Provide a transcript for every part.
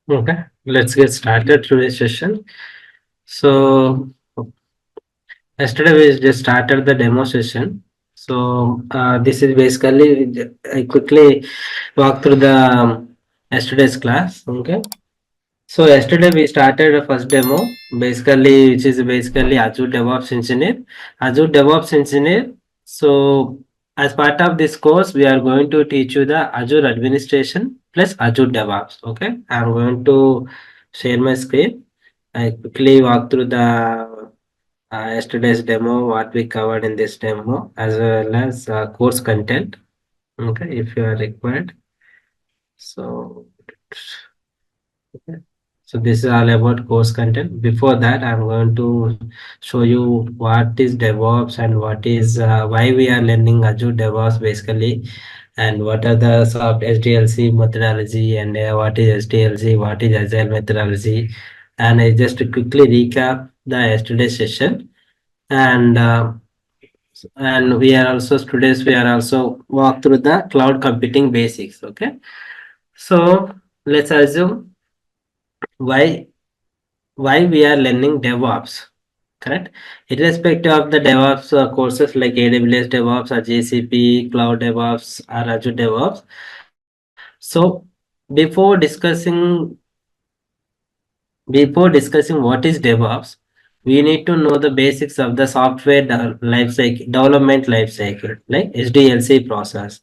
Okay, let's get started today's session. So yesterday we just started the demo session. So this is basically I quickly walk through the yesterday's class. Okay. So yesterday we started a first demo, basically which is basically Azure DevOps Engineer. Azure DevOps Engineer. So as part of this course, we are going to teach you the Azure Administration plus Azure DevOps. Okay, I'm going to share my screen. I quickly walk through the yesterday's demo, what we covered in this demo, as well as course content. Okay, if you are required. So. Okay. So this is all about course content. Before that, I'm going to show you what is DevOps and what is why we are learning Azure DevOps basically, and what are the soft SDLC methodology and what is SDLC, what is Agile methodology, and I just quickly recap the yesterday session, and we are also students. We are also walk through the cloud computing basics. Okay, so let's assume why we are learning DevOps, correct? Irrespective of the DevOps courses like AWS DevOps or GCP, Cloud DevOps or Azure DevOps. So before discussing before discussing what is DevOps, we need to know the basics of the software life cycle, development life cycle, like SDLC process.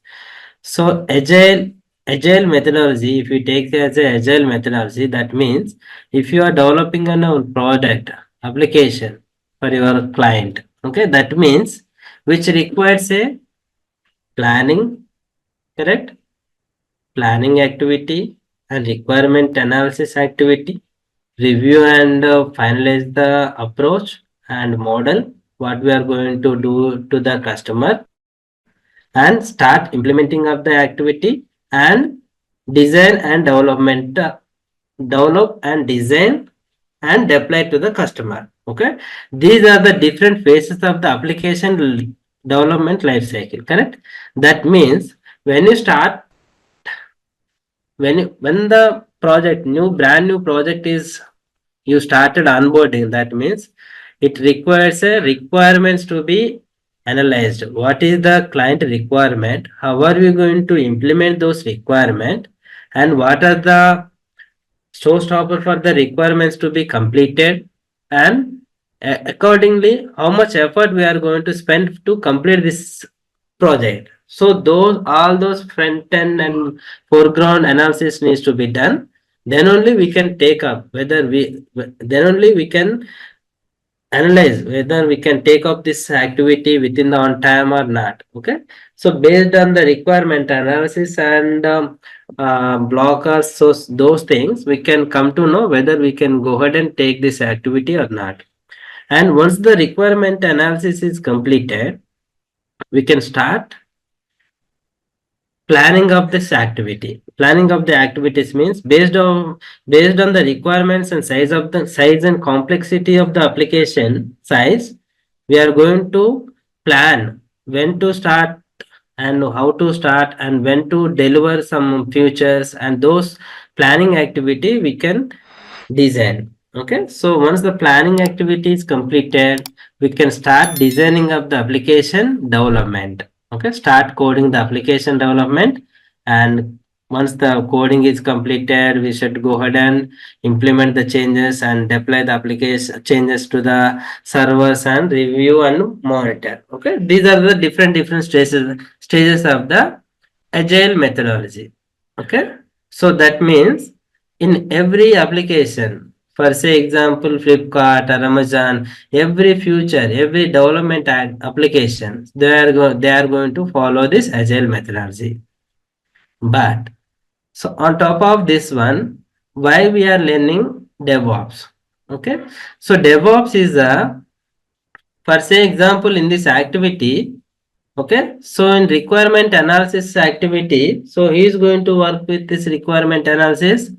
So agile methodology, if you take as a agile methodology, that means if you are developing a product application for your client, okay, that means which requires a planning, correct? Planning activity and requirement analysis activity, review and finalize the approach and model what we are going to do to the customer, and start implementing of the activity, and design and development, develop and design and deploy to the customer. Okay, these are the different phases of the application development life cycle, correct? That means when you start, when the project new brand new project is you started onboarding, that means it requires a requirements to be analyzed. What is the client requirement, how are we going to implement those requirement, and what are the showstopper for the requirements to be completed, and accordingly how much effort we are going to spend to complete this project. So those all those front end and foreground analysis needs to be done. Then only we can take up whether we then only we can analyze whether we can take up this activity within the on time or not. Okay, so based on the requirement analysis and blockers, so those things we can come to know whether we can go ahead and take this activity or not. And once the requirement analysis is completed, we can start planning of this activity. Planning of the activities means based on the requirements and size and complexity of the application size, we are going to plan when to start and how to start and when to deliver some features, and those planning activity we can design. Okay, so once the planning activity is completed, we can start designing of the application development. Okay, start coding the application development, and once the coding is completed, we should go ahead and implement the changes and deploy the application changes to the servers and review and monitor. Okay, these are the different stages of the agile methodology. Okay, so that means in every application, for say example Flipkart or Amazon, every future, every development application, they are going to follow this agile methodology. But so on top of this one, why we are learning DevOps? Okay, so DevOps is a, for say example in this activity. Okay, so in requirement analysis activity, so he is going to work with this requirement analysis,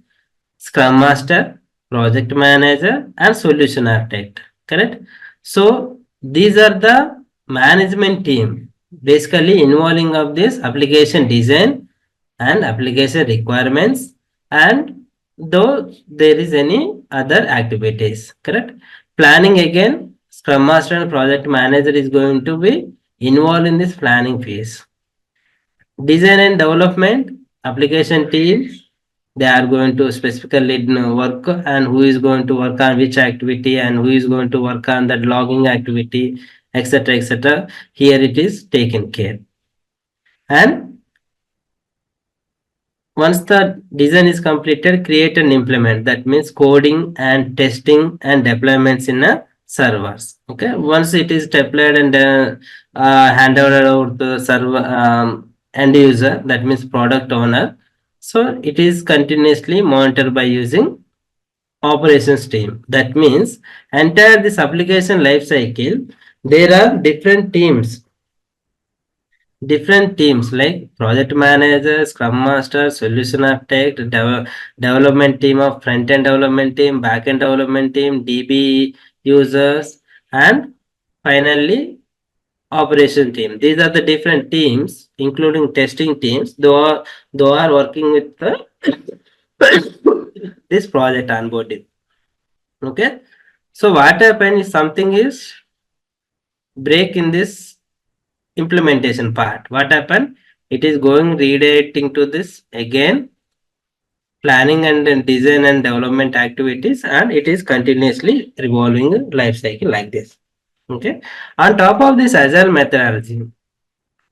Scrum Master, Project Manager, and Solution Architect. Correct? So these are the management team basically involving of this application design and application requirements and though there is any other activities, correct? Planning again, Scrum Master and Project Manager is going to be involved in this planning phase. Design and development, application teams, they are going to specifically work and who is going to work on which activity and who is going to work on that logging activity, etc. etc. Here it is taken care. And once the design is completed, create and implement. That means coding and testing and deployments in a servers. Okay. Once it is deployed and handed over to the server end user, that means product owner. So it is continuously monitored by using operations team. That means entire this application life cycle, there are different teams like project manager, scrum master, solution architect, development team of front end development team, back end development team, DB users, and finally operation team. These are the different teams, including testing teams. Though are working with the this project onboarding. Okay. So what happens if something is break in this implementation part? What happened? It is going redirecting to this again planning and then design and development activities, and it is continuously revolving life cycle like this. Okay. On top of this agile methodology,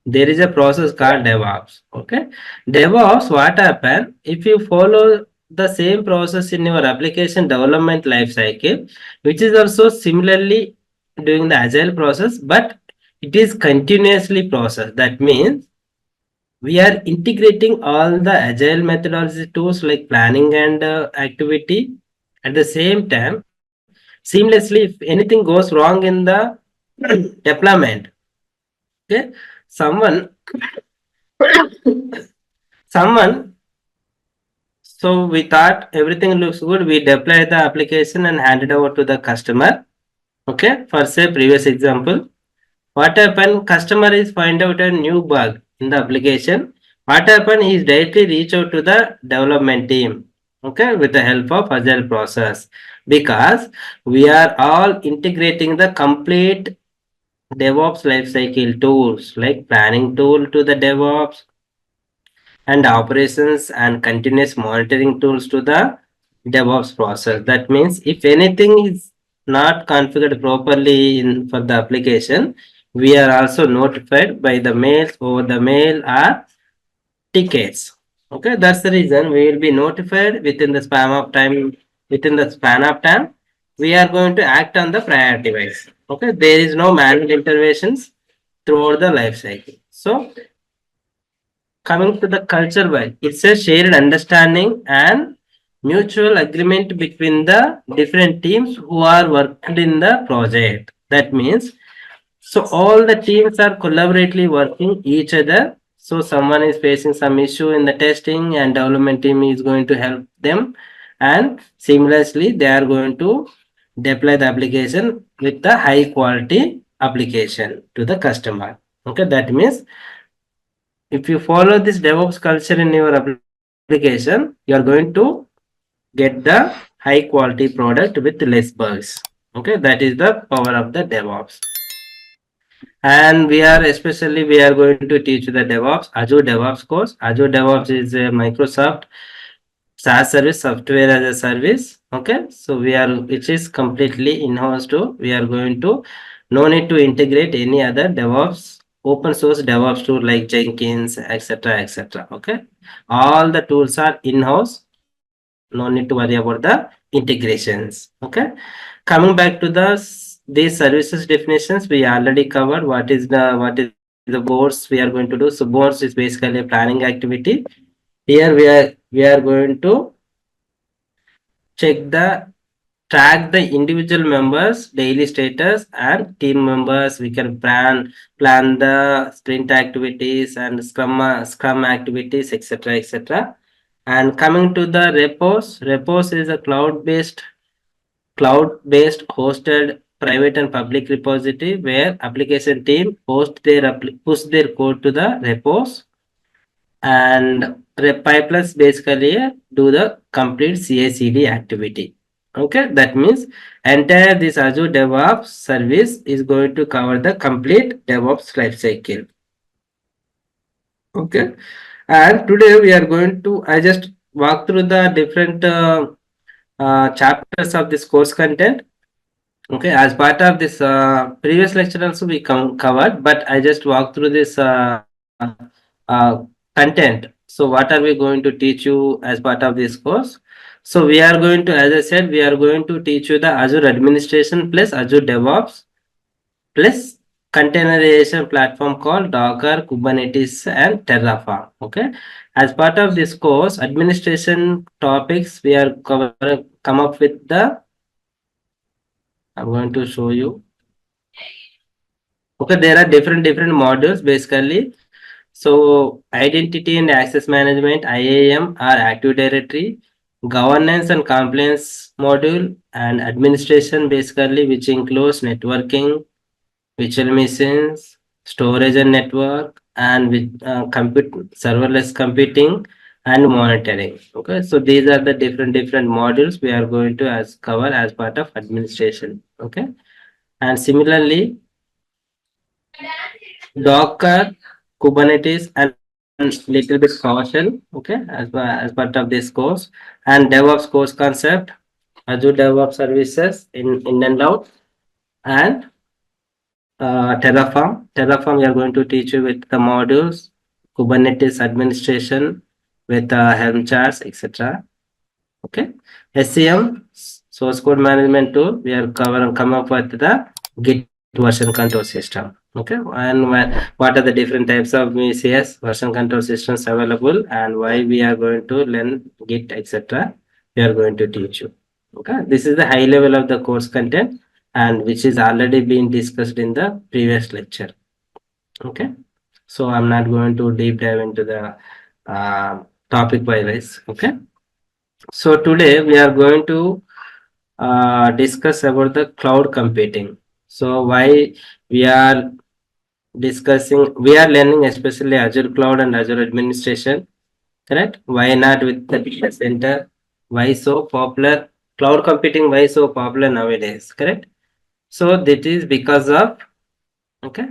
there is a process called DevOps. Okay. DevOps, what happen if you follow the same process in your application development life cycle, which is also similarly doing the agile process, but it is continuously process. That means we are integrating all the agile methodology tools like planning and activity at the same time seamlessly. If anything goes wrong in the deployment, okay, someone someone so we thought everything looks good, we deploy the application and hand it over to the customer. Okay, for say previous example, what happened? Customer is find out a new bug in the application. What happened? He is directly reach out to the development team. Okay, with the help of agile process, because we are all integrating the complete DevOps lifecycle tools like planning tool to the DevOps and operations and continuous monitoring tools to the DevOps process. That means if anything is not configured properly in for the application, we are also notified by the mails over the mail or tickets. Okay, that's the reason we will be notified within the span of time. Within the span of time, we are going to act on the priority wise. Okay, there is no manual interventions throughout the life cycle. So coming to the culture wise, it's a shared understanding and mutual agreement between the different teams who are working in the project. That means so all the teams are collaboratively working each other. So someone is facing some issue in the testing and development team is going to help them, and seamlessly they are going to deploy the application with the high quality application to the customer. Okay, that means if you follow this DevOps culture in your application, you are going to get the high quality product with less bugs. Okay, that is the power of the DevOps. And we are going to teach the DevOps, Azure DevOps course. Azure DevOps is a Microsoft SaaS service, software as a service. Okay, so it is completely in-house too. We are going to no need to integrate any other DevOps open source DevOps tool like Jenkins, etc., etc. Okay, all the tools are in-house. No need to worry about the integrations. Okay, coming back to these services definitions, we already covered what is the boards we are going to do. So boards is basically a planning activity. Here we are going to check the track the individual members daily status and team members. We can plan the sprint activities and scrum activities, etc., etc. And coming to the repos is a cloud based hosted private and public repository where application team push their code to the repos and pipelines basically do the complete CI/CD activity. Okay, that means entire this Azure DevOps service is going to cover the complete DevOps lifecycle. Okay, and today we are going to I just walk through the different chapters of this course content. Okay, as part of this previous lecture also we covered, but I just walk through this content. So what are we going to teach you as part of this course? So we are going to, as I said, we are going to teach you the Azure administration plus Azure DevOps plus containerization platform called Docker, Kubernetes, and Terraform. Okay, as part of this course, administration topics we are come up with the. I'm going to show you. Okay, there are different modules basically. So identity and access management, IAM, or Active Directory, governance and compliance module, and administration basically, which includes networking, virtual machines, storage and network, and with serverless computing and monitoring. Okay, so these are the different modules we are going to cover as part of administration. Okay, and similarly, Docker, Kubernetes, and little bit PowerShell, okay, as part of this course, and DevOps course concept, Azure DevOps services in and out, and Terraform. Terraform, we are going to teach you with the modules, Kubernetes administration with Helm charts, etc. Okay, SCM, source code management tool, we are come up with the Git version control system. Okay, and what are the different types of VCS version control systems available, and why we are going to learn Git, etc. We are going to teach you. Okay, this is the high level of the course content, and which is already been discussed in the previous lecture. Okay, so I'm not going to deep dive into the topic by wise. Okay, so today we are going to discuss about the cloud computing. So why we are we are learning especially Azure Cloud and Azure Administration, correct? Why not with the data center? Why so popular? Cloud computing, why so popular nowadays, correct? So that is because of, okay,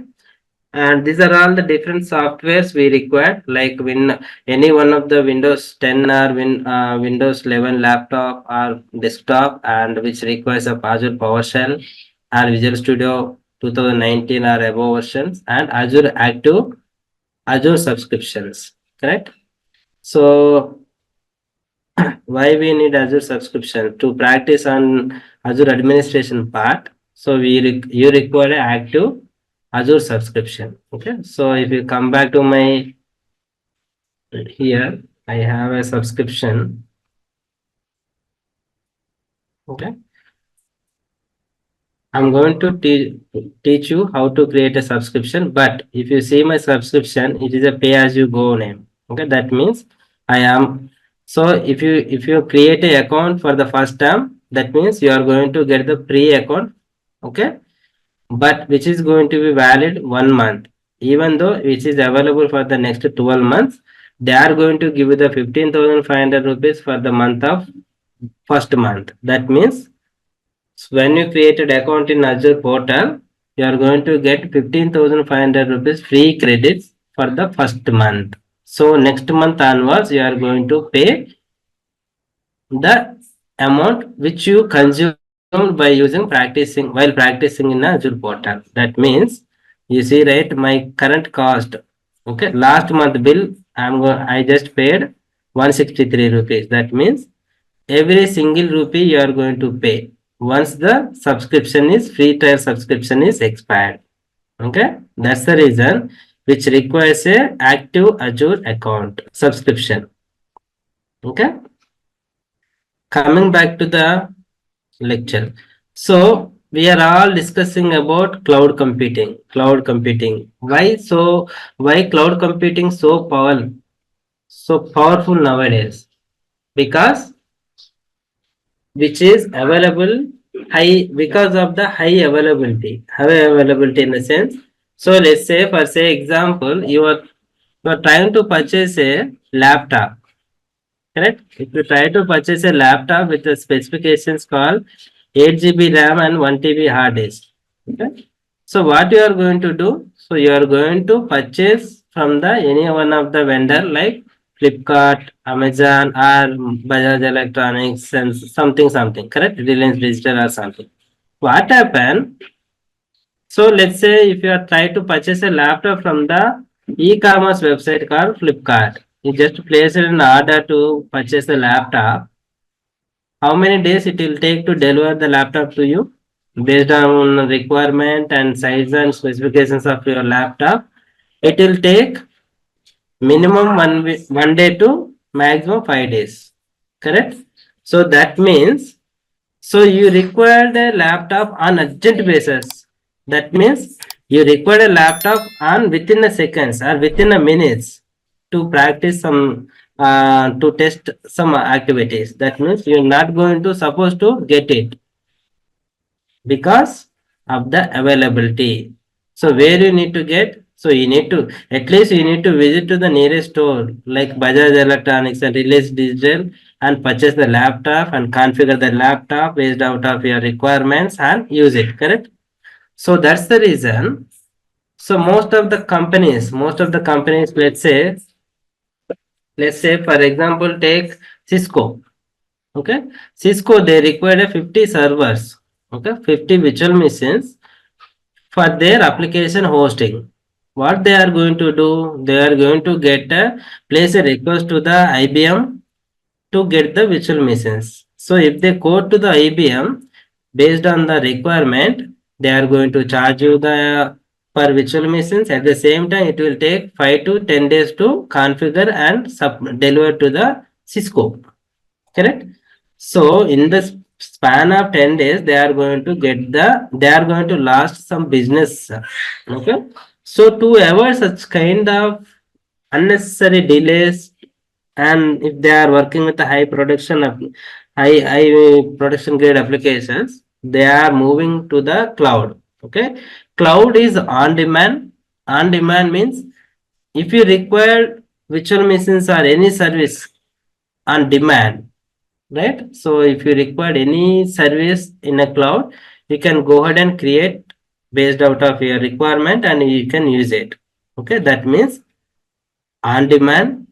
and these are all the different softwares we require, like when any one of the Windows 10 or Windows 11 laptop or desktop, and which requires a Azure PowerShell or Visual Studio 2019 or above versions, and Azure Active Azure subscriptions, correct? So why we need Azure subscription? To practice on Azure administration part, so you require an active Azure subscription. Okay, so if you come back to my here, I have a subscription. Okay, I'm going to teach you how to create a subscription. But if you see my subscription, it is a pay as you go name. Okay, that means I am. So if you create a account for the first time, that means you are going to get the pre account. Okay, but which is going to be valid 1 month, even though which is available for the next 12 months. They are going to give you the 15,500 rupees for the month of first month. That means when you created account in Azure portal, you are going to get 15,500 rupees free credits for the first month. So next month onwards, you are going to pay the amount which you consumed by using practicing while practicing in Azure portal. That means you see, right, my current cost. Okay, last month bill I just paid 163 rupees. That means every single rupee you are going to pay once the subscription is free trial subscription is expired. Okay, that's the reason which requires a active Azure account subscription. Okay, coming back to the lecture. So we are all discussing about cloud computing. Cloud computing. Why cloud computing so powerful nowadays? Because which is available high because of the high availability. High availability in the sense. So let's say for say example, You are trying to purchase a laptop, correct? If you try to purchase a laptop with the specifications called 8 GB RAM and 1 TB hard disk, okay? So what you are going to do? So you are going to purchase from the any one of the vendor like Flipkart, Amazon, or Bajaj Electronics and something, correct? Reliance Digital or something. What happened? So let's say if you are trying to purchase a laptop from the e-commerce website called Flipkart, you just place an order to purchase the laptop. How many days it will take to deliver the laptop to you? Based on requirement and size and specifications of your laptop, it will take minimum 1 day to maximum 5 days. Correct? So that means so you required a laptop on urgent basis. That means you required a laptop on within a seconds or within a minutes to practice some to test some activities. That means you're not going to supposed to get it because of the availability. So where you need to get? So you need to at least you need to visit to the nearest store like Bajaj Electronics and Reliance Digital and purchase the laptop and configure the laptop based out of your requirements and use it. Correct? So that's the reason. So most of the companies, let's say for example, take Cisco. Okay, Cisco they required a 50 servers. Okay, 50 virtual machines for their application hosting. What they are going to do? They are going to get a place a request to the IBM to get the virtual machines. So if they go to the IBM based on the requirement, they are going to charge you the per virtual machines. At the same time, it will take 5 to 10 days to configure and deliver to the Cisco. Correct? So in the span of 10 days, they are going to last some business. Okay. So to avoid such kind of unnecessary delays, and if they are working with a high production grade applications, they are moving to the cloud. Okay. Cloud is on demand. On demand means if you require virtual machines or any service on demand, right? So if you require any service in a cloud, you can go ahead and create based out of your requirement and you can use it. Okay, that means on demand,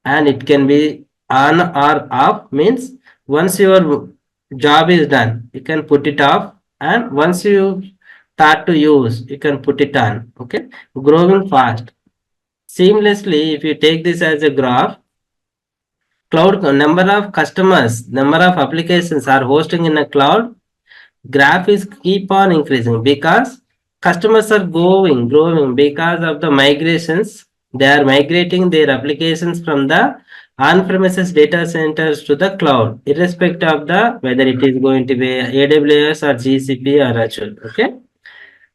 and it can be on or off means once your job is done, you can put it off, and once you start to use, you can put it on. Okay, growing fast. Seamlessly, if you take this as a graph, cloud number of customers, number of applications are hosting in a cloud graph is keep on increasing because customers are growing because of the migrations. They are migrating their applications from the on-premises data centers to the cloud, irrespective of the whether it is going to be AWS or GCP or Azure. Okay,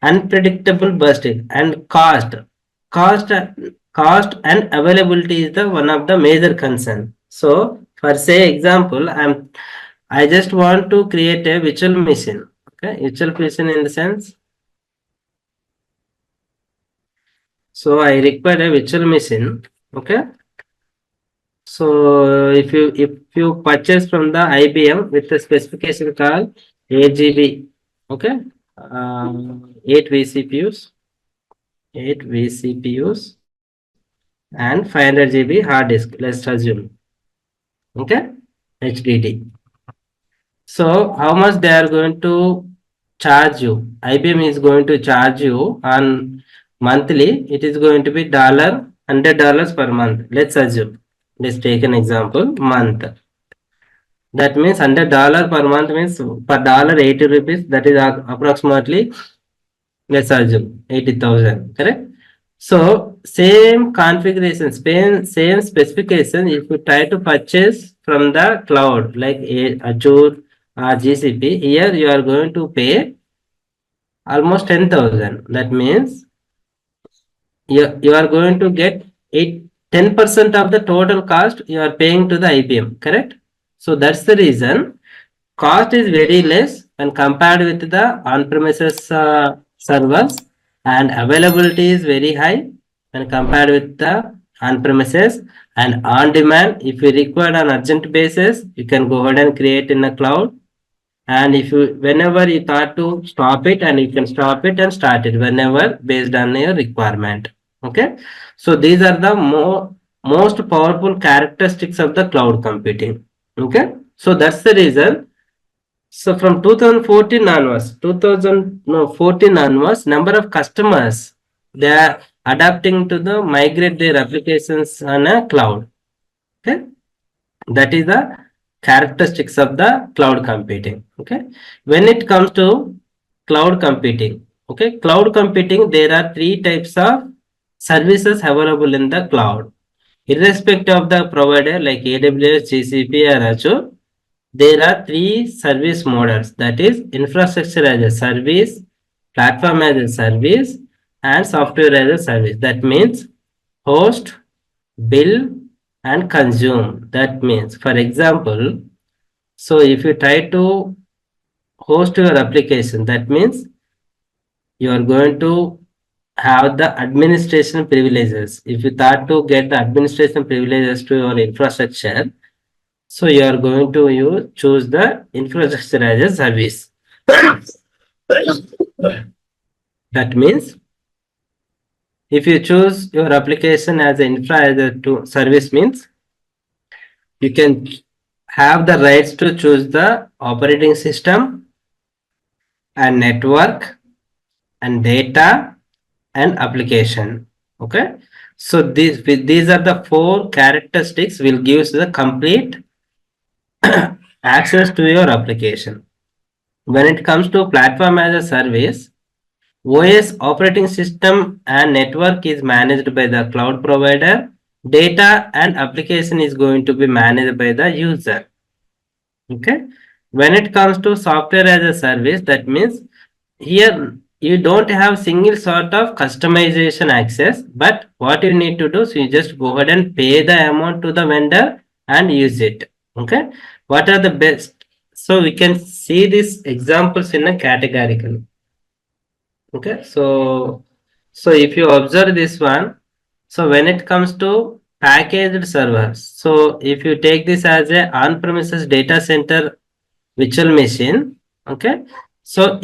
unpredictable bursting and cost cost and availability is the one of the major concern. So for say example, I just want to create a virtual machine. Okay, virtual machine in the sense, so I require a virtual machine. Okay, so if you purchase from the IBM with the specification called 8 GB, okay, 8 vCPUs, 8 vCPUs and 500 GB hard disk. Let's assume. Okay, HDD. So how much they are going to charge you? IBM is going to charge you on monthly. It is going to be $100 per month. Let's assume. Let's take an example. Month. That means $100 per month means per dollar 80 rupees. That is approximately, let's assume 80,000. Correct? So same configuration, same specification. If you try to purchase from the cloud like Azure or GCP, here you are going to pay almost 10,000. That means you are going to get 10% of the total cost you are paying to the IBM. Correct? So that's the reason cost is very less when compared with the on-premises servers, and availability is very high, when compared with the on-premises. And on-demand, if you require on urgent basis, you can go ahead and create in a cloud. And if you, whenever you thought to stop it, and you can stop it and start it whenever based on your requirement. Okay. So these are the most powerful characteristics of the cloud computing. Okay. So that's the reason. So from 2014 onwards, 2014 onwards, number of customers, they are adapting to the migrate their applications on a cloud. Okay. That is the characteristics of the cloud computing. Okay. When it comes to cloud computing, okay, cloud computing, there are three types of services available in the cloud. Irrespective of the provider like AWS, GCP, or Azure, there are three service models, that is infrastructure as a service, platform as a service, and software as a service. That means host, build, and consume. That means, for example, so if you try to host your application, that means you are going to have the administration privileges. If you thought to get the administration privileges to your infrastructure, so you are going to choose the infrastructure as a service. That means if you choose your application as an infra as a service, means you can have the rights to choose the operating system and network and data and application. Okay. So these are the four characteristics will give the complete access to your application. When it comes to platform as a service, OS operating system and network is managed by the cloud provider. Data and application is going to be managed by the user. Okay. When it comes to software as a service, that means here you don't have single sort of customization access, but what you need to do is you just go ahead and pay the amount to the vendor and use it. Okay. What are the best? So we can see these examples in a categorical. Okay. So if you observe this one, so when it comes to packaged servers, so if you take this as a on-premises data center virtual machine, okay, so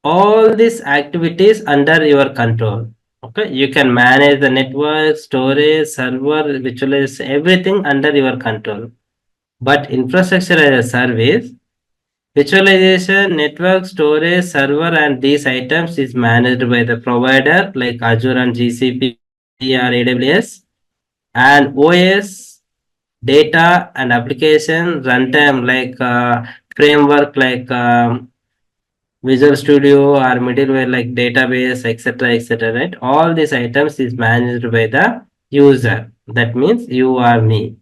all these activities under your control. Okay, you can manage the network, storage, server, virtualize, everything under your control. But infrastructure as a service, virtualization, network, storage, server, and these items is managed by the provider like Azure and GCP or AWS, and OS, data and application runtime like framework like Visual Studio or middleware like database, etc., etc. Right? All these items is managed by the user. That means you or me.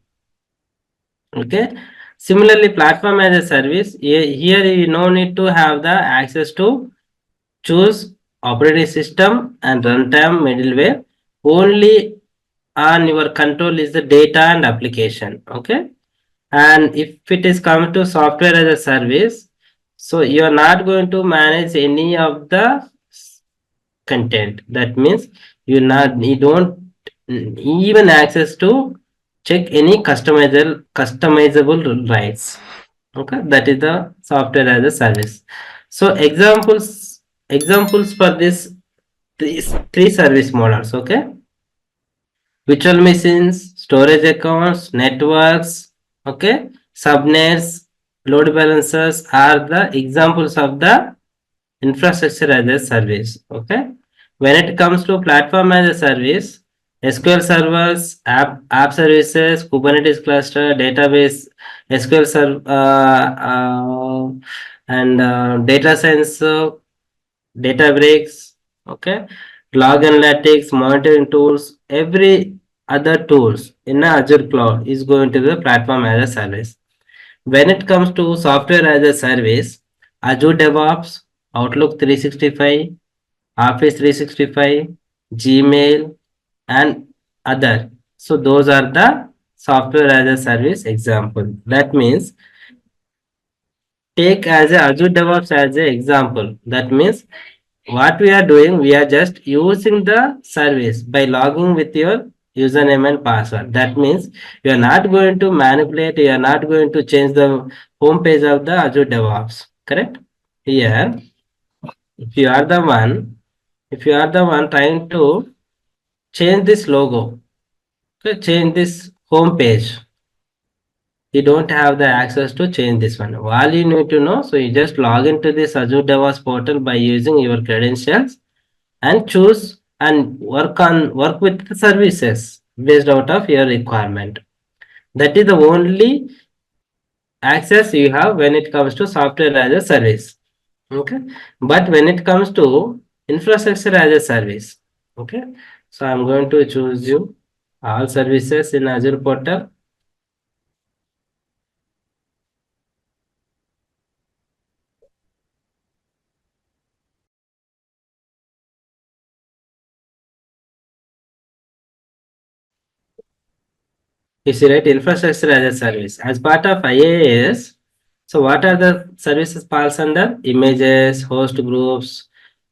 Okay. Similarly, platform as a service. Here you no need to have the access to choose operating system and runtime middleware. Only on your control is the data and application. Okay. And if it is come to software as a service, so you are not going to manage any of the content. That means you don't even access to check any customizable rights. Okay, that is the software as a service. So examples for these three service models. Okay, virtual machines, storage accounts, networks, okay, subnets, load balancers are the examples of the infrastructure as a service. Okay. When it comes to platform as a service, SQL servers, app services, Kubernetes cluster, database, SQL server, and data science, data breaks, okay, log analytics, monitoring tools, every other tools in Azure cloud is going to be the platform as a service. When it comes to software as a service, Azure DevOps, Outlook 365, Office 365, Gmail, and other. So those are the software as a service example. That means take as a Azure DevOps as an example. That means what we are doing, we are just using the service by logging with your username and password. That means you are not going to manipulate, you are not going to change the home page of the Azure DevOps. Correct? Here, if you are the one, if you are the one trying to change this logo, okay, change this home page, you don't have the access to change this one. All you need to know, so you just log into this Azure DevOps portal by using your credentials and choose and work with the services based out of your requirement. That is the only access you have when it comes to software as a service. Okay, but when it comes to infrastructure as a service, okay, so I'm going to choose you all services in Azure portal. You see, right? Infrastructure as a service. As part of IaaS, so what are the services falls under? Images, host groups,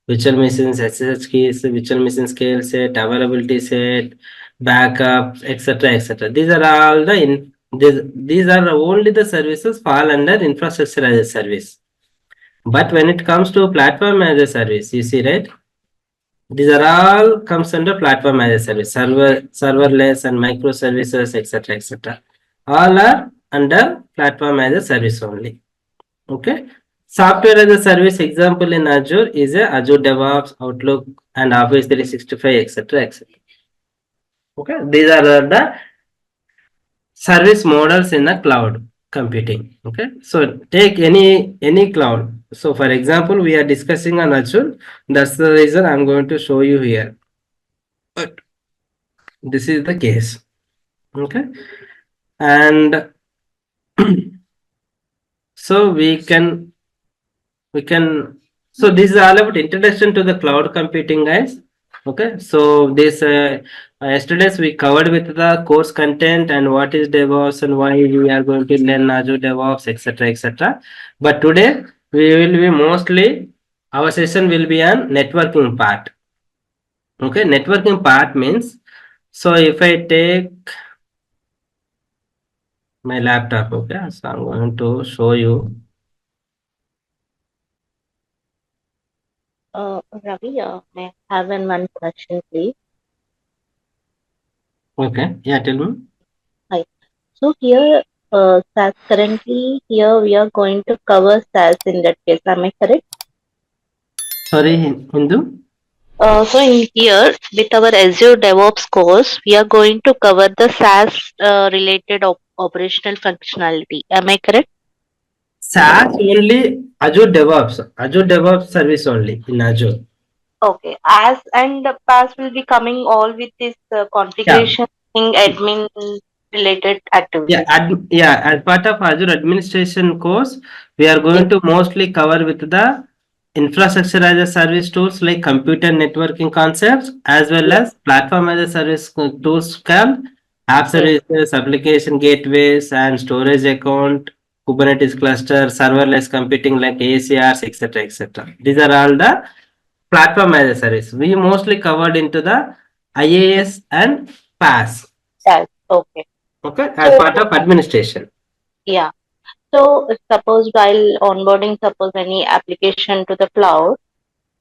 virtual machines, SSH keys, virtual machine scale set, availability set, backup, etc., etc. These are all the these are only the services fall under infrastructure as a service. But when it comes to platform as a service, you see, right? These are all comes under platform as a service, serverless and microservices, etc., etc. All are under platform as a service only. Okay. Software as a service example in Azure is a Azure DevOps, Outlook, and Office 365, etc., etc. Okay. These are the service models in the cloud computing. Okay, so take any cloud. So for example, we are discussing on Azure. That's the reason I'm going to show you here, but this is the case. Okay, and so we can so this is all about introduction to the cloud computing, guys. Okay, so this yesterday's we covered with the course content and what is DevOps and why we are going to learn Azure DevOps, etc., etc. But today we will be mostly, our session will be on networking part. Okay, networking part means, so if I take my laptop, okay, so I'm going to show you. Ravi, may I have one question, please? Okay, yeah, tell me. Hi. So here, currently here we are going to cover SaaS in that case. Am I correct? Sorry, Hindu. So in here, with our Azure DevOps course, we are going to cover the SaaS related operational functionality. Am I correct? SaaS only, Azure DevOps service only in Azure. Okay. As and the PaaS will be coming all with this Yeah, configuration thing, admin related yeah, activities. yeah. As part of Azure administration course, we are Yes. going to mostly cover with the infrastructure as a service tools like computer networking concepts, as well Yes. as platform as a service tools called app Yes. services, application gateways, and storage account, Kubernetes cluster, serverless computing like ACRs, etc., etc. These are all the platform as a service. We mostly covered into the IaaS and PaaS. SaaS. Okay. Okay, as So part of administration. yeah. So suppose while onboarding, suppose any application to the cloud,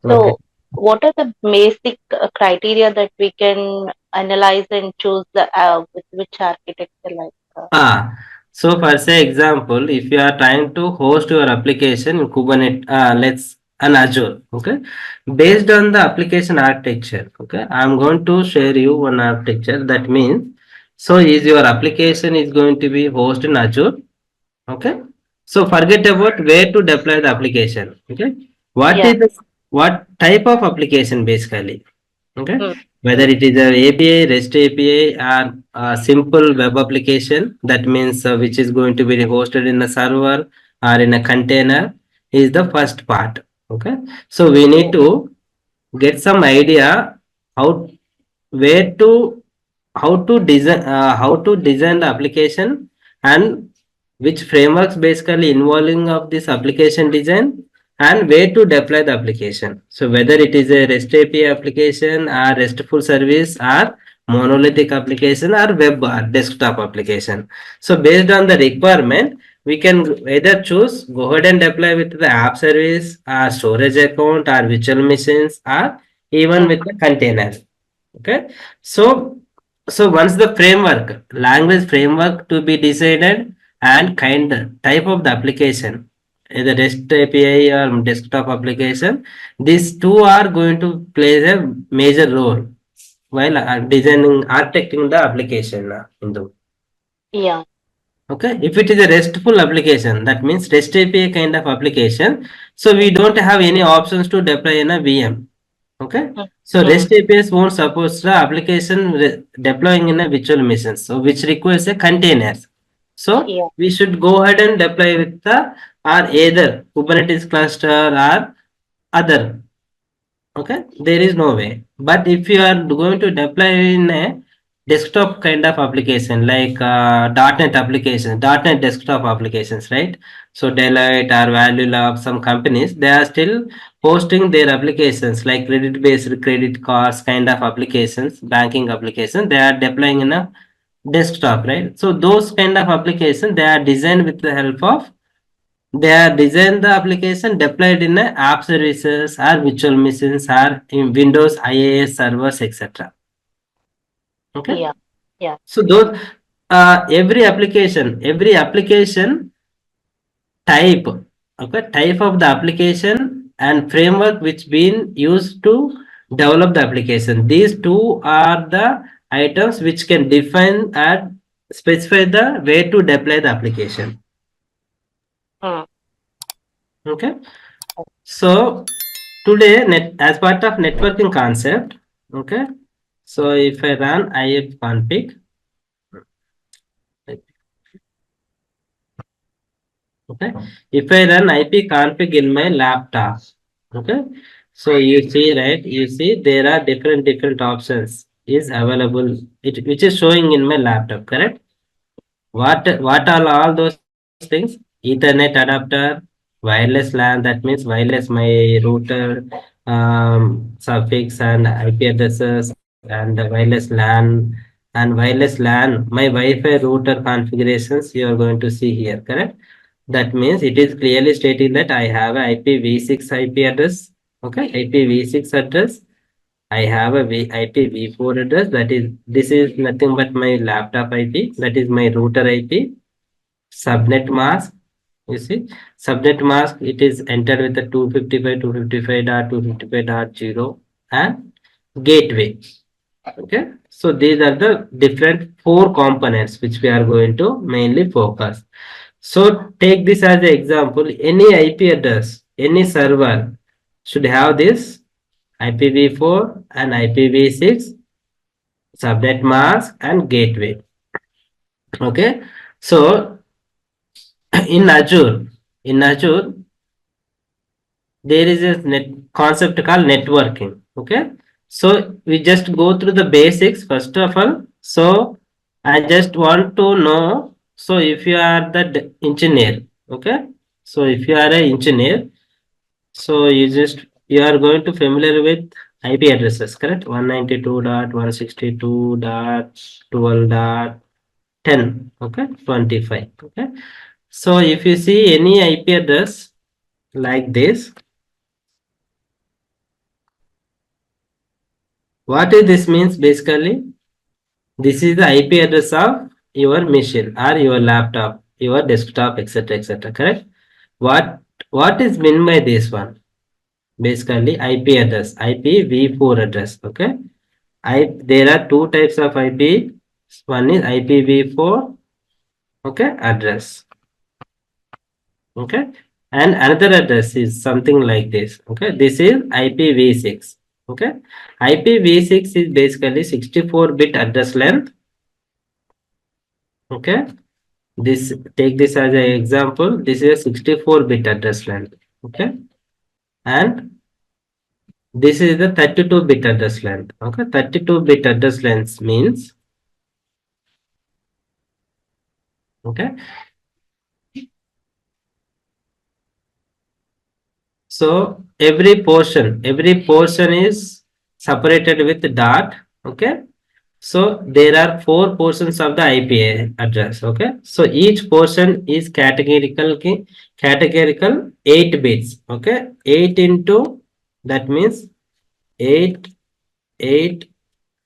Okay. so what are the basic criteria that we can analyze and choose the with which architecture like? Ah, so for say example, if you are trying to host your application in Kubernetes, let's an Azure, okay, based on the application architecture, okay, I'm going to share you one architecture. That means, so is your application is going to be hosted in Azure, okay. So forget about where to deploy the application, okay. What Yeah. is the, what type of application basically? Okay, Mm, whether it is a API, REST API, or a simple web application, that means which is going to be hosted in a server or in a container, is the first part. Okay, so we need to get some idea how, where to, how to design the application, and which frameworks basically involving of this application design, and where to deploy the application. So whether it is a REST API application or RESTful service or monolithic application or web or desktop application. So based on the requirement, we can either choose go ahead and deploy with the app service or storage account or virtual machines or even yeah, with the container. Okay. So once the framework, language framework to be decided and kind type of the application, either REST API or desktop application, these two are going to play a major role while designing, architecting the application in the. yeah, Okay, if it is a RESTful application, that means REST API kind of application. So we don't have any options to deploy in a VM. Okay, mm, so mm, REST APIs won't support the application deploying in a virtual machine, so which requires a container. So yeah, we should go ahead and deploy with the or either Kubernetes cluster or other. Okay, there is no way. But if you are going to deploy in a desktop kind of application like .NET applications, .NET desktop applications, right? So Deloitte or Value Lab, some companies, they are still hosting their applications like credit-based credit cards kind of applications, banking applications. They are deploying in a desktop, right? So those kind of applications, they are designed with the help of they are designed the application deployed in a app services or virtual machines or in Windows IaaS servers, etc. Okay. yeah, yeah, So those every application type, okay, type of the application and framework which been used to develop the application. These two are the items which can define and specify the way to deploy the application. mm, Okay. So today, as part of networking concept, okay. So if I run if config, okay. If I run IP config in my laptop, okay. So you see, right? You see there are different options is available, which is showing in my laptop, correct? What are all those things? Ethernet adapter, wireless LAN, that means wireless my router, suffix and IP addresses, and the wireless LAN my Wi-Fi router configurations you are going to see here, correct? That means it is clearly stating that I have a IPv6 IP address. Okay, IPv6 address. I have a IPv4 address. That is, this is nothing but my laptop IP. That is my router IP. Subnet mask. You see, subnet mask. It is entered with the 255.255.255.0 and gateway. Okay, so these are the different four components which we are going to mainly focus. So take this as an example. Any IP address, any server should have this IPv4 and IPv6 subnet mask and gateway. Okay, so in Azure, in Azure, there is a concept called networking. Okay, so we just go through the basics first of all. So I just want to know. So if you are the engineer, okay. So if you are an engineer, so you are going to familiar with IP addresses, correct? 192.162.12.10, okay, 25, okay. So if you see any IP address like this, what is this means basically? This is the IP address of your machine or your laptop, your desktop, etc., etc. Correct? What is meant by this one? Basically, IP address, IPv4 address. Okay, there are two types of IP. One is IPv4, okay, address, okay, and another address is something like this. Okay, this is IPv6. Okay, IPv6 is basically 64-bit address length. Okay, this take this as an example. This is a 64-bit address length. Okay, and this is the 32-bit address length. Okay, 32-bit address length means, okay. So every portion is separated with dot. Okay. So there are 4 portions of the IP address. Okay. So each portion is categorical 8 bits. Okay. 8 into, that means 8, 8,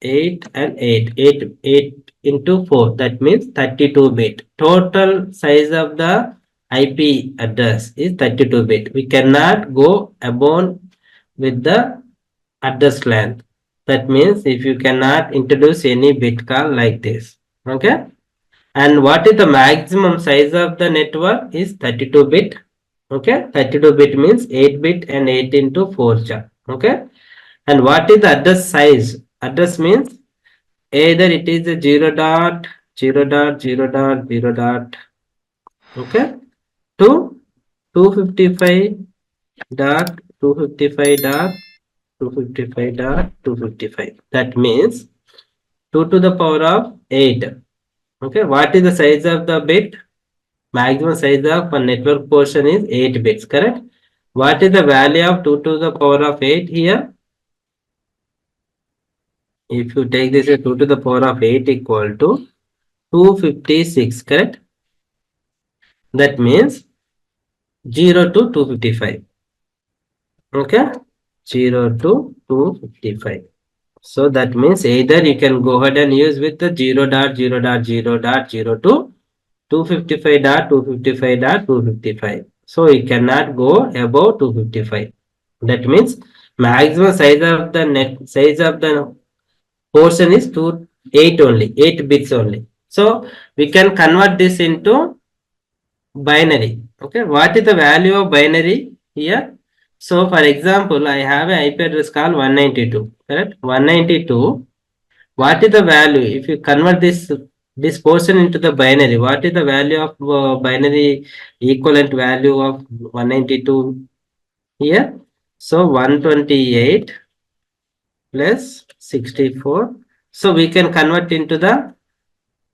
8 and 8. 8 into 4. That means 32 bit. Total size of the IP address is 32 bit. We cannot go above with the address length. That means if you cannot introduce any bit call like this. Okay. And what is the maximum size of the network is 32 bit. Okay. 32 bit means 8 bit and 8 into 4 char. Okay. And what is the address size? Address means either it is a 0 dot, 0 dot, 0 dot, 0 dot. Okay. To 255 dot, 255 dot, 255 dot, 255. That means 2 to the power of 8. Okay, what is the size of the bit? Maximum size of a network portion is 8 bits, correct? What is the value of 2 to the power of 8 here? If you take this as 2 to the power of 8 equal to 256, correct? That means 0 to 255. Okay, 0 to 255. So that means either you can go ahead and use with the 0 dot 0 dot 0 dot 0 to 255 dot 255 dot 255. So you cannot go above 255. That means maximum size of the net size of the portion is 8 only, 8 bits only. So we can convert this into binary. Okay, what is the value of binary here? So for example, I have an IP address called 192, correct? 192. What is the value if you convert this portion into the binary? What is the value of binary equivalent value of 192 here? So 128 plus 64. So we can convert into the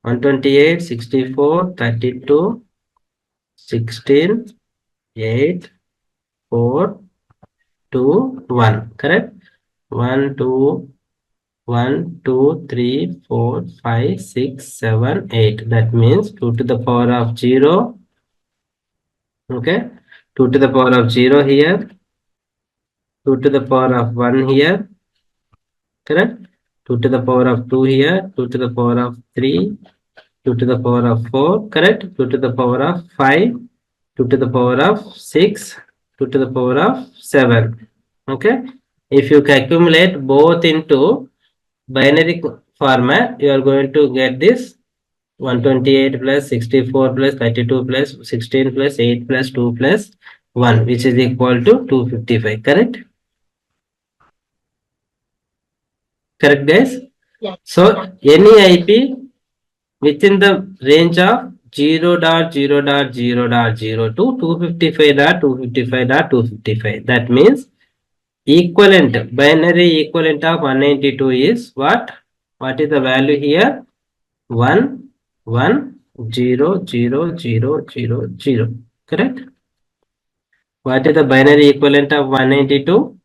128, 64, 32, 16, 8, 4, 2, 1. Correct? 1, 2, 1, 2, 3, 4, 5, 6, 7, 8. That means 2 to the power of 0. Okay. 2 to the power of 0 here. 2 to the power of 1 here. Correct. 2 to the power of 2 here. 2 to the power of 3. 2 to the power of 4. Correct. 2 to the power of 5. 2 to the power of 6. 2 to the power of 7. Okay. If you accumulate both into binary format, you are going to get this 128 plus 64 plus 32 plus 16 plus 8 plus 2 plus 1, which is equal to 255. Correct? Correct, guys? Yes. So any IP within the range of 0 dot 0 dot 0 dot 0 to 255 dot 255 dot 255. That means equivalent, binary equivalent of 192 is what? What is the value here? 1, 1, 0, 0, 0, 0, 0. Correct? What is the binary equivalent of 192?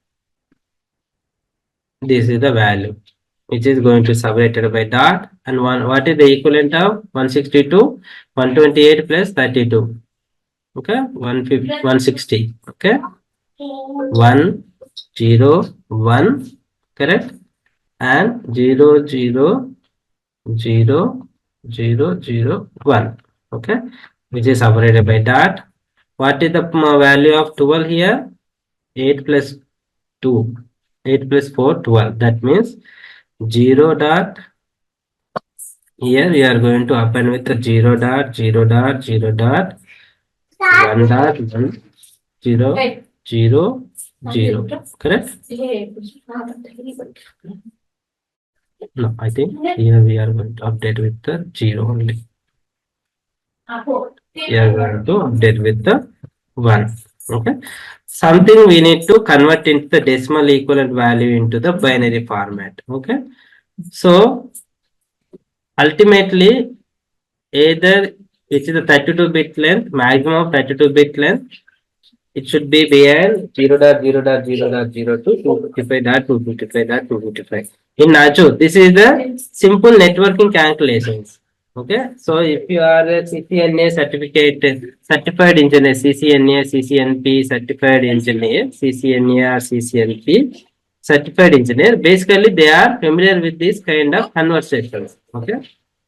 This is the value, which is going to separated by dot. And one, what is the equivalent of 162? 128 plus 32. Okay, 150, 160. Okay, 1, 0, 1. Correct? And 0, 0, 0, 0, 0, 1. Okay, which is separated by dot. What is the value of 12 here? 8 plus 2. 8 plus 4, 12. That means 0 dot. Here we are going to append with the 0 dot, 0 dot, 0 dot, 1 dot, 1, 0, 0, 0. Correct? No, I think here we are going to update with the 0 only. We are going to update with the 1. Okay. Something we need to convert into the decimal equivalent value into the binary format. Okay. So ultimately, either which is the 32 bit length, maximum of 32 bit length, it should be behind 0.0.0.0 to 255.255.255. In Azure, this is the simple networking calculations. Okay, so if you are a CCNA certified engineer, CCNA, CCNP certified engineer, CCNA or CCNP certified engineer, basically they are familiar with this kind of conversations. Okay,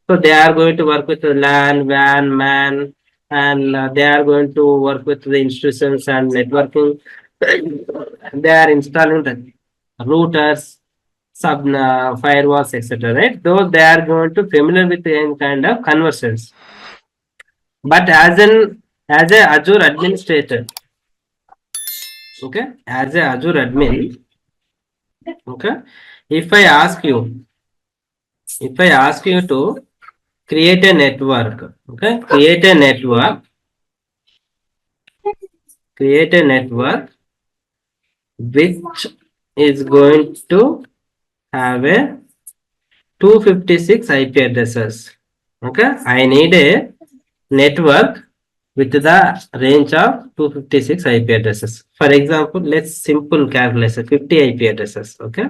so they are going to work with the LAN, WAN, MAN, and they are going to work with the institutions and networking. They are installing the routers, firewalls, etc. Right? Those they are going to familiar with any kind of conversions. But as a Azure administrator, okay, as a Azure admin, okay, if I ask you, if I ask you to create a network, okay, create a network which is going to have a 256 IP addresses. Okay, I need a network with the range of 256 IP addresses. For example, let's simple calculation 50 IP addresses. Okay,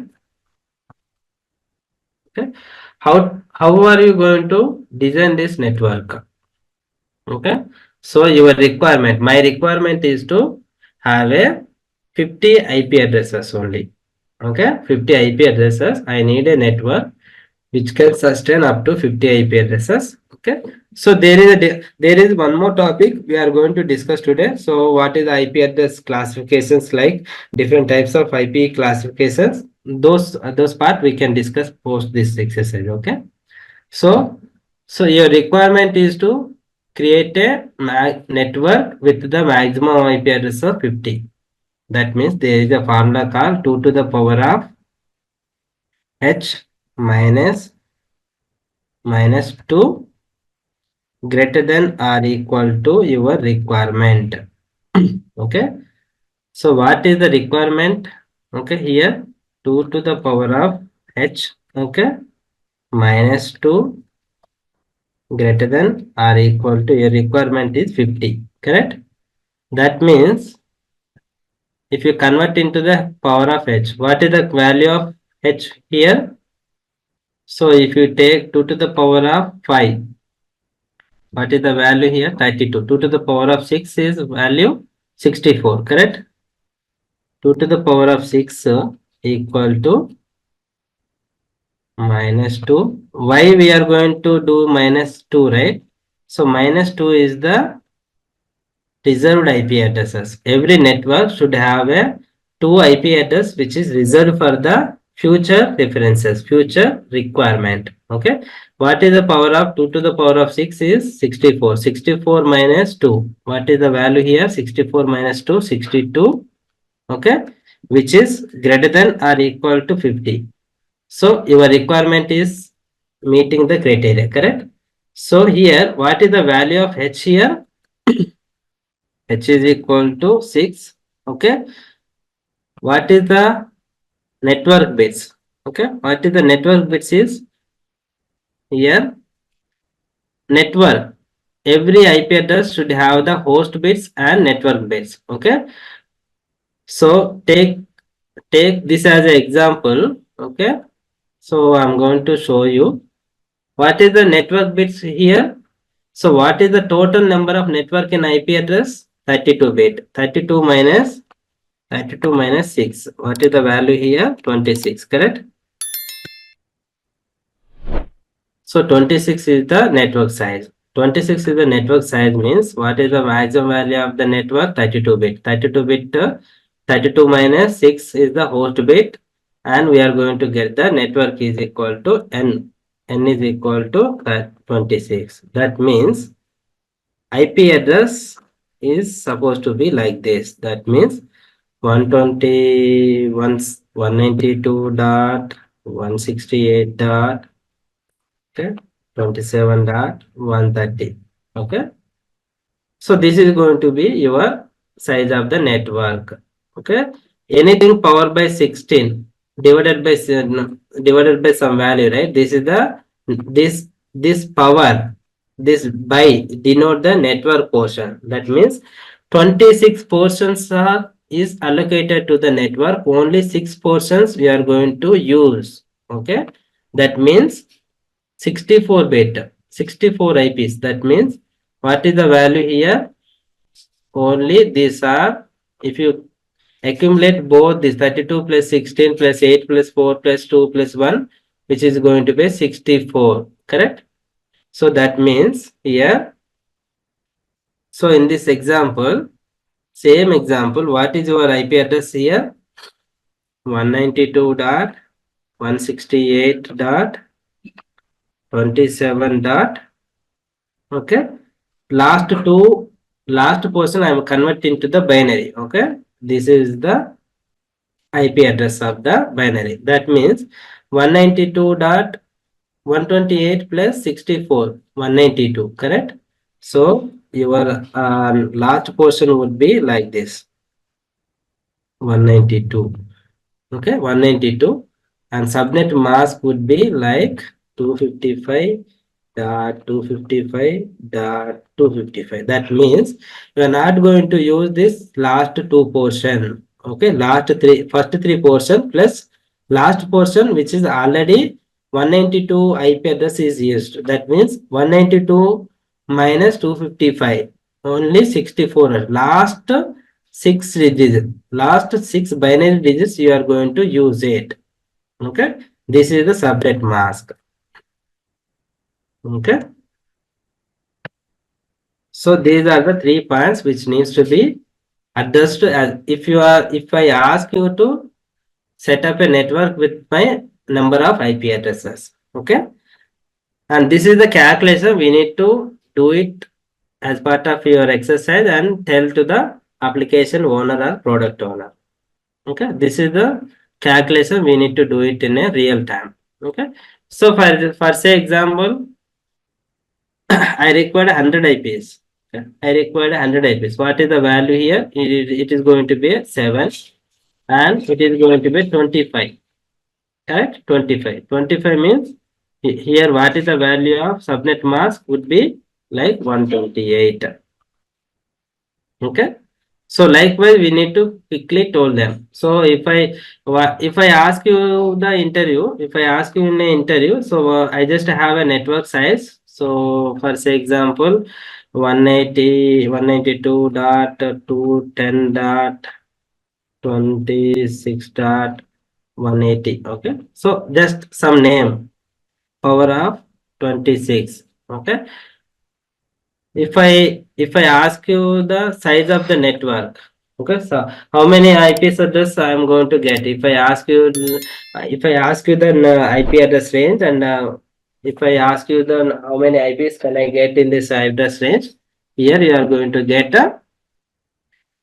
okay. How are you going to design this network? Okay, so your requirement, my requirement is to have a 50 IP addresses only. Okay, 50 IP addresses. I need a network which can sustain up to 50 IP addresses. Okay, so there is one more topic we are going to discuss today. So what is IP address classifications, like different types of IP classifications? Those part we can discuss post this exercise. Okay, so so your requirement is to create a network with the maximum IP address of 50. That means there is a formula called 2 to the power of h minus 2 greater than or equal to your requirement. Okay, so what is the requirement? Okay, here 2 to the power of h, okay, minus 2 greater than or equal to your requirement is 50, correct? That means if you convert into the power of h, what is the value of h here? So if you take 2 to the power of 5, what is the value here? 32. 2 to the power of 6 is value 64, correct? 2 to the power of 6 equal to minus 2. Why we are going to do minus 2, right? So minus 2 is the reserved IP addresses. Every network should have a 2 IP address which is reserved for the future references, future requirement. Okay. What is the power of 2 to the power of 6 is 64. 64 minus 2. What is the value here? 64 minus 2, 62. Okay. Which is greater than or equal to 50. So your requirement is meeting the criteria, correct? So here, what is the value of H here? H is equal to 6. Okay. What is the network bits? Okay. What is the network bits is here? Network. Every IP address should have the host bits and network bits. Okay. So take this as an example. Okay. So I'm going to show you what is the network bits here. So what is the total number of network in IP address? 32 bit. 32 minus 6. What is the value here? 26, correct? So 26 is the network size. 26 is the network size means what is the maximum value of the network? 32 bit. 32 bit, 32 minus 6 is the host bit, and we are going to get the network is equal to n. N is equal to 26. That means IP address is supposed to be like this. That means 192.168 dot, okay, 27.130. Okay, so this is going to be your size of the network. Okay, anything power by 16 divided by divided by some value, right? This is the this power, this by denote the network portion. That means 26 portions is allocated to the network. Only 6 portions we are going to use. Okay, that means 64 bit, 64 IPs. That means what is the value here? Only these are, if you accumulate both this 32 plus 16 plus 8 plus 4 plus 2 plus 1, which is going to be 64. Correct? So that means here, so in this example, same example, what is your IP address here? 192.168.27. Okay. Last portion I am converting to the binary. Okay. This is the IP address of the binary. That means 192.128 plus 64, 192. Correct. So your last portion would be like this, 192. Okay, 192, and subnet mask would be like 255.255.255. That means you are not going to use this last two portion. Okay, first three portion plus last portion, which is already 192 IP address is used. That means 192 minus 255, only 64. Last six binary digits you are going to use it. Okay, this is the subnet mask. Okay, so these are the 3 points which needs to be addressed. As if I ask you to set up a network with my number of IP addresses. Okay, and this is the calculation we need to do it as part of your exercise and tell to the application owner or product owner. Okay, this is the calculation we need to do it in a real time. Okay, so for say example, I required 100 IPs. Okay? I required 100 IPs. What is the value here? It is going to be 7 and it is going to be 25. Correct? 25. 25 means here what is the value of subnet mask would be like 128. Okay. So likewise, we need to quickly told them. So if I ask you the interview, if I ask you in an interview, so I just have a network size. So for say example, 192.210.26.180. Okay. So just some name, power of 26. Okay. If I ask you the size of the network, okay, so how many IPs address I am going to get? If I ask you the IP address range, and if I ask you the how many IPs can I get in this address range, here you are going to get a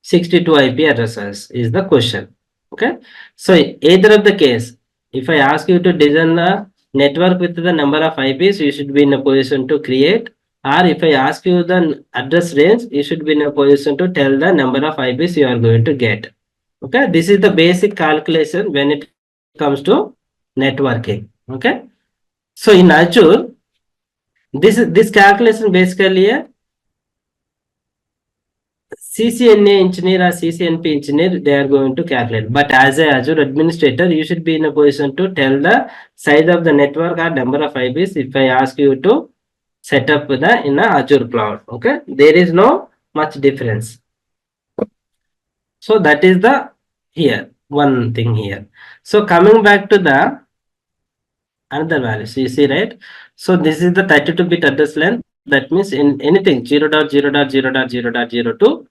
62 IP addresses is the question. Okay, so either of the case, if I ask you to design a network with the number of IPs, you should be in a position to create, or if I ask you the address range, you should be in a position to tell the number of IPs you are going to get. Okay, this is the basic calculation when it comes to networking. Okay, so in Azure, this calculation basically a CCNA engineer or CCNP engineer, they are going to calculate. But as a Azure administrator, you should be in a position to tell the size of the network or number of IPs if I ask you to set up in a Azure cloud. Okay, there is no much difference. So that is the here one thing here. So coming back to the another value, so you see, right? So this is the 32-bit address length. That means in anything 0.0.0.0.02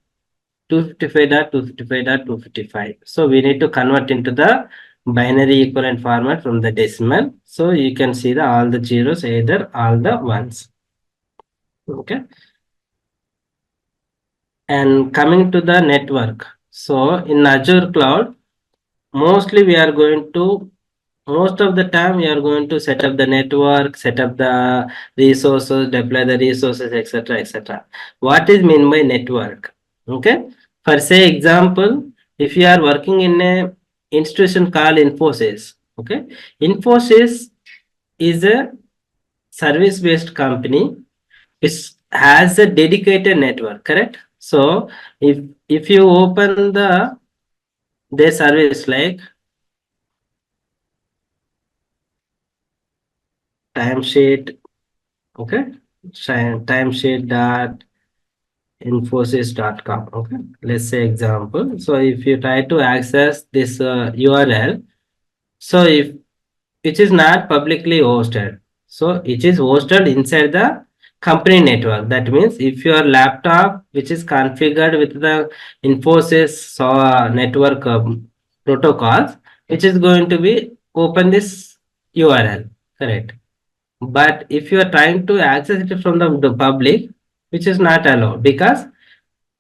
255.255.255. So we need to convert into the binary equivalent format from the decimal. So you can see the all the zeros, either all the ones. Okay. And coming to the network. So in Azure cloud, mostly we are going to most of the time we are going to set up the network, set up the resources, deploy the resources, etc., etc. What is mean by network? Okay, for say example, if you are working in a institution called Infosys, okay, Infosys is a service based company which has a dedicated network, correct? So if you open their service like timesheet, okay, timesheet dot infosys.com, okay, let's say example. So if you try to access this URL, so if which is not publicly hosted, so it is hosted inside the company network. That means if your laptop which is configured with the Infosys network protocols, which is going to be open this URL, correct? But if you are trying to access it from the public, which is not allowed, because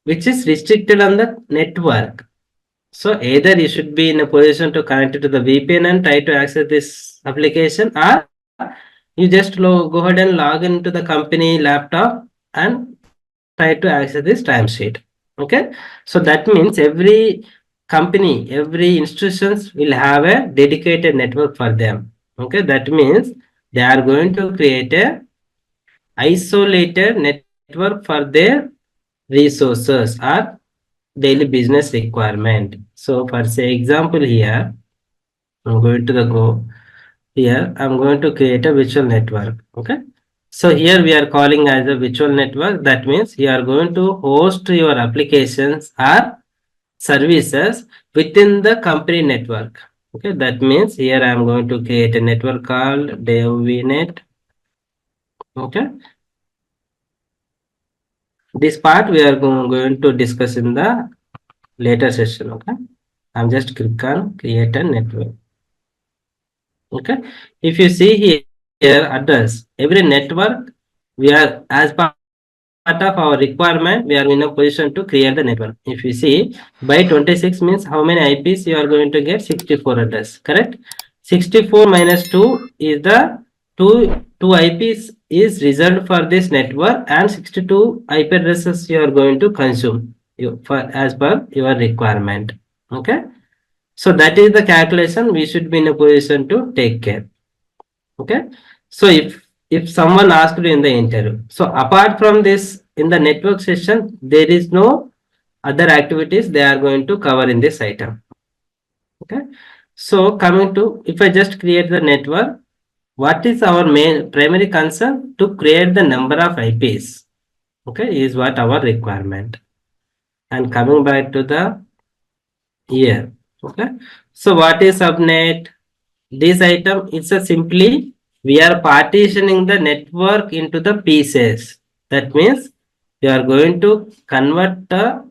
which is restricted on the network. So either you should be in a position to connect it to the VPN and try to access this application, or you just go ahead and log into the company laptop and try to access this timesheet. Okay, so that means every company, every institutions will have a dedicated network for them. Okay, that means they are going to create a isolated network for their resources or daily business requirement. So for say example here, I'm going to the go here, I'm going to create a virtual network. Okay. So here we are calling as a virtual network. That means you are going to host your applications or services within the company network. Okay. That means here I am going to create a network called DevVnet. Okay. This part we are going to discuss in the later session. Okay. I'm just click on create a network. Okay. If you see here address, every network we are as part of our requirement, we are in a position to create the network. If you see by 26 means how many IPs you are going to get 64 address, correct? 64 minus 2 is the two IPs is reserved for this network, and 62 IP addresses you are going to consume you for as per your requirement. Okay. So that is the calculation we should be in a position to take care. Okay. So if someone asked you in the interview, so apart from this in the network session, there is no other activities they are going to cover in this item. Okay. So coming to, if I just create the network, what is our main primary concern? To create the number of IPs. Okay, is what our requirement. And coming back to the here. Okay. So what is subnet? This item is a simply we are partitioning the network into the pieces. That means you are going to convert the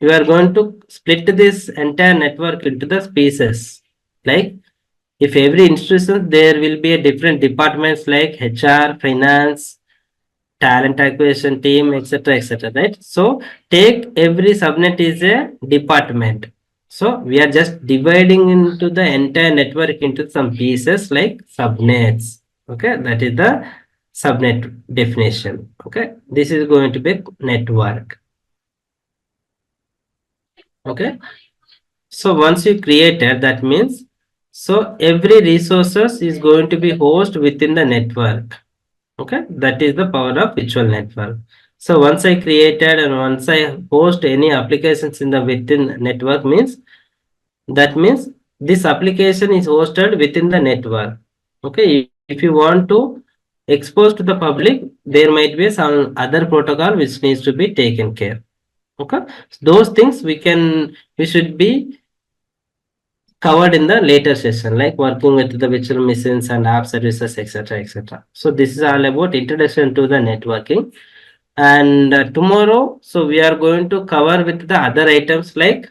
you are going to split this entire network into the pieces. Like if every institution there will be a different departments like HR, finance, talent acquisition team, etc., etc. Right? So take every subnet is a department. So we are just dividing into the entire network into some pieces like subnets. Okay, that is the subnet definition. Okay, this is going to be network. Okay, so once you created, that means so every resources is going to be hosted within the network. Okay, that is the power of virtual network. So once I created and once I host any applications in the within network means that means this application is hosted within the network. Okay, if you want to expose to the public, there might be some other protocol which needs to be taken care. Okay, those things we should be covered in the later session, like working with the virtual machines and app services, etc., etc. So this is all about introduction to the networking. And tomorrow, so we are going to cover with the other items like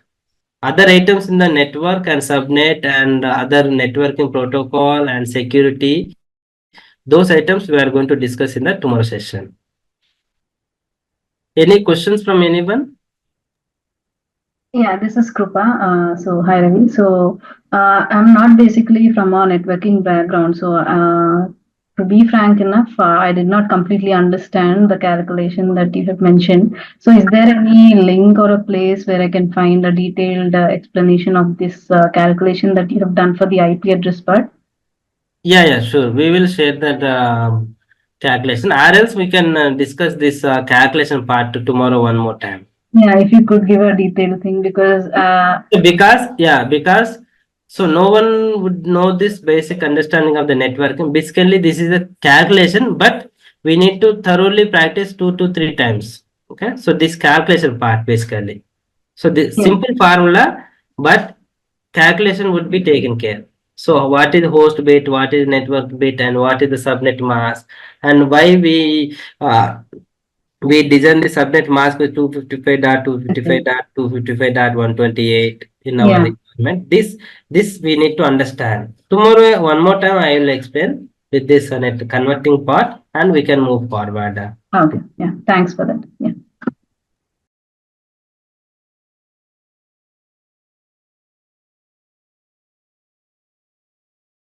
other items in the network and subnet and other networking protocol and security. Those items we are going to discuss in the tomorrow session. Any questions from anyone? Yeah, this is Krupa. So hi Ravi. So I'm not basically from a networking background. So to be frank enough, I did not completely understand the calculation that you have mentioned. So is there any link or a place where I can find a detailed explanation of this calculation that you have done for the IP address part? Yeah, yeah, sure. We will share that calculation, or else we can discuss this calculation part tomorrow one more time. Yeah, if you could give a detailed thing, because Because so no one would know this basic understanding of the networking. Basically, this is a calculation, but we need to thoroughly practice 2 to 3 times. Okay, so this calculation part basically. So the yeah, simple formula, but calculation would be taken care. So what is host bit, what is network bit, and what is the subnet mask, and why we design the subnet mask with 255.255.255.128 in our yeah. requirement. This we need to understand. Tomorrow, one more time, I will explain with this net converting part, and we can move forward. Okay, yeah. Thanks for that. Yeah.